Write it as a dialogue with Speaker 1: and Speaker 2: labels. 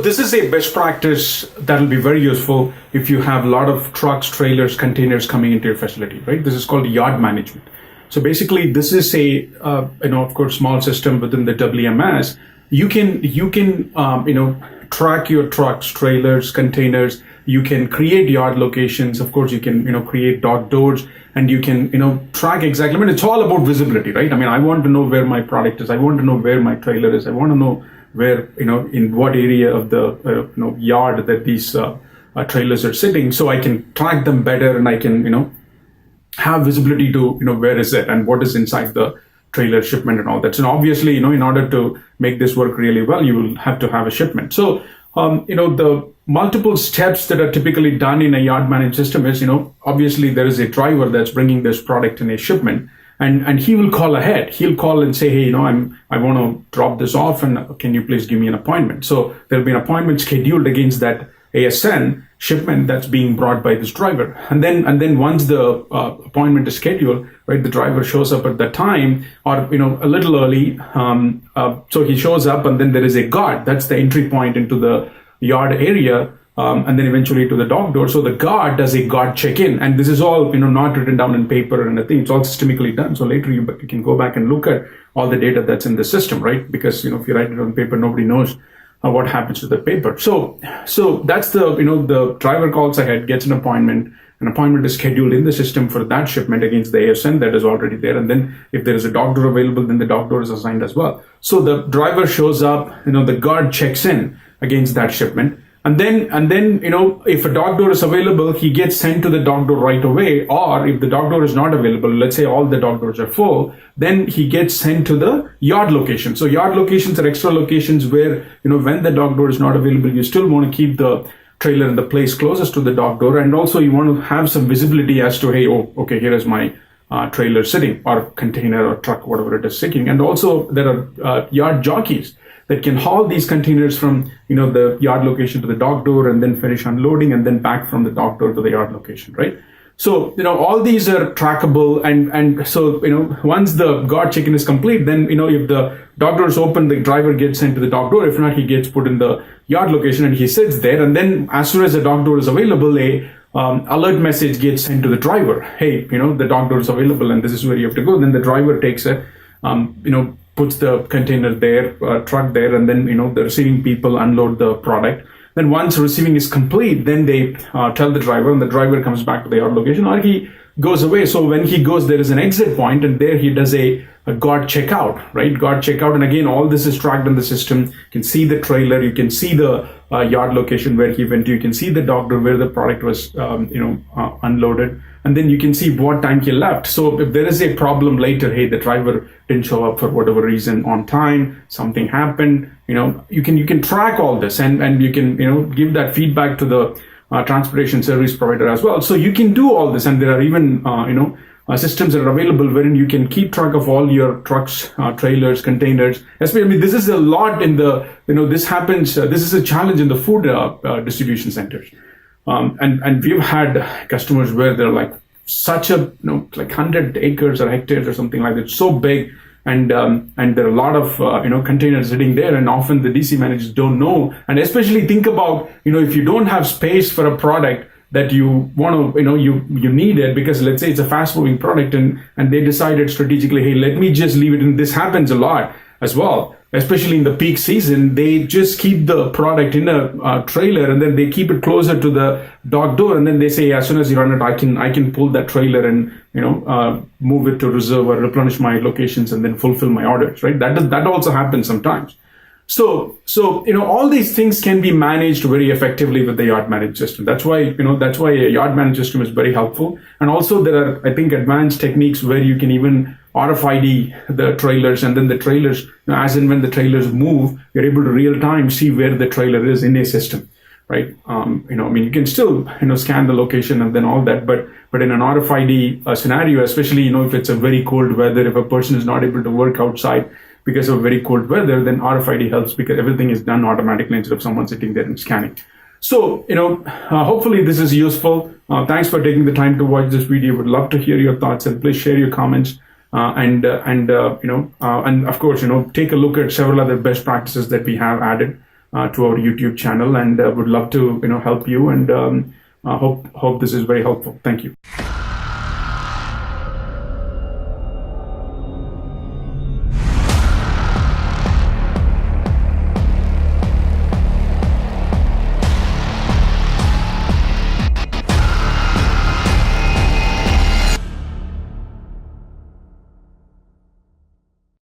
Speaker 1: this is a best practice that will be very useful if you have a lot of trucks, trailers, containers coming into your facility, right? This is called yard management. So basically, this is a of course, small system within the WMS. You can track your trucks, trailers, containers. You can create yard locations. Of course, you can create dock doors, and you can track exactly. I mean, it's all about visibility, right? I mean, I want to know where my product is. I want to know where my trailer is. I want to know where in what area of the yard that these trailers are sitting, so I can track them better, and I can have visibility to where is it and what is inside the trailer shipment and all that. So obviously, in order to make this work really well, you will have to have a shipment. So the multiple steps that are typically done in a yard managed system is, obviously there is a driver that's bringing this product in a shipment, and he will call ahead. He'll call and say, hey, I want to drop this off, and can you please give me an appointment? So there'll be an appointment scheduled against that ASN shipment that's being brought by this driver. And then once the appointment is scheduled, right, the driver shows up at that time, or a little early. So he shows up, and then there is a guard. That's the entry point into the yard area, and then eventually to the dock door. So the guard does a guard check-in, and this is all not written down in paper and anything. It's all systemically done. So later you can go back and look at all the data that's in the system, right? Because if you write it on paper, nobody knows what happens to the paper. So that's the driver calls ahead, gets an appointment. An appointment is scheduled in the system for that shipment against the ASN that is already there. And then if there is a dock door available, then the dock door is assigned as well. So the driver shows up, the guard checks in against that shipment. And then if a dock door is available, he gets sent to the dock door right away. Or if the dock door is not available, let's say all the dock doors are full, then he gets sent to the yard location. So yard locations are extra locations where, when the dock door is not available, you still want to keep the trailer in the place closest to the dock door. And also you want to have some visibility as to, hey, okay, here is my trailer sitting, or container or truck, whatever it is sitting. And also there are yard jockeys that can haul these containers from the yard location to the dock door, and then finish unloading, and then back from the dock door to the yard location, right? So all these are trackable, and so once the guard check-in is complete, then if the dock door is open, the driver gets sent to the dock door. If not, he gets put in the yard location and he sits there, and then as soon as the dock door is available, a alert message gets sent to the driver. Hey, the dock door is available and this is where you have to go. Then the driver takes it, puts the container there, truck there, and then the receiving people unload the product. Then once receiving is complete, then they tell the driver, and the driver comes back to the yard location, or he goes away. So when he goes, there is an exit point, and there he does a guard checkout, right? Guard checkout, and again, all this is tracked in the system. You can see the trailer, you can see the yard location where he went to, you can see the dock door where the product was, unloaded. And then you can see what time he left. So if there is a problem later, hey, the driver didn't show up for whatever reason on time, something happened, you can track all this, and you can, give that feedback to the transportation service provider as well. So you can do all this, and there are even, systems that are available wherein you can keep track of all your trucks, trailers, containers. Especially, this is a lot in the, this happens, this is a challenge in the food distribution centers. And we've had customers where they're like such a, like 100 acres or hectares or something like that, so big. And there are a lot of, containers sitting there, and often the DC managers don't know. And especially think about, if you don't have space for a product that you want to, you need it, because let's say it's a fast moving product, and they decided strategically, hey, let me just leave it. And this happens a lot as well, especially in the peak season. They just keep the product in a trailer, and then they keep it closer to the dock door, and then they say, as soon as you run it, I can pull that trailer and move it to reserve or replenish my locations and then fulfill my orders, right? That also happens sometimes. So all these things can be managed very effectively with the yard managed system. That's why a yard managed system is very helpful. And also there are, I think, advanced techniques where you can even RFID the trailers, and then the trailers, as and when the trailers move, you're able to real time see where the trailer is in a system, right? You can still, scan the location and then all that, but in an RFID scenario, especially, if it's a very cold weather, if a person is not able to work outside because of very cold weather, then RFID helps, because everything is done automatically instead of someone sitting there and scanning. So, hopefully this is useful. Thanks for taking the time to watch this video. Would love to hear your thoughts, and please share your comments. And of course, take a look at several other best practices that we have added to our YouTube channel, and would love to help you, and hope this is very helpful. Thank you.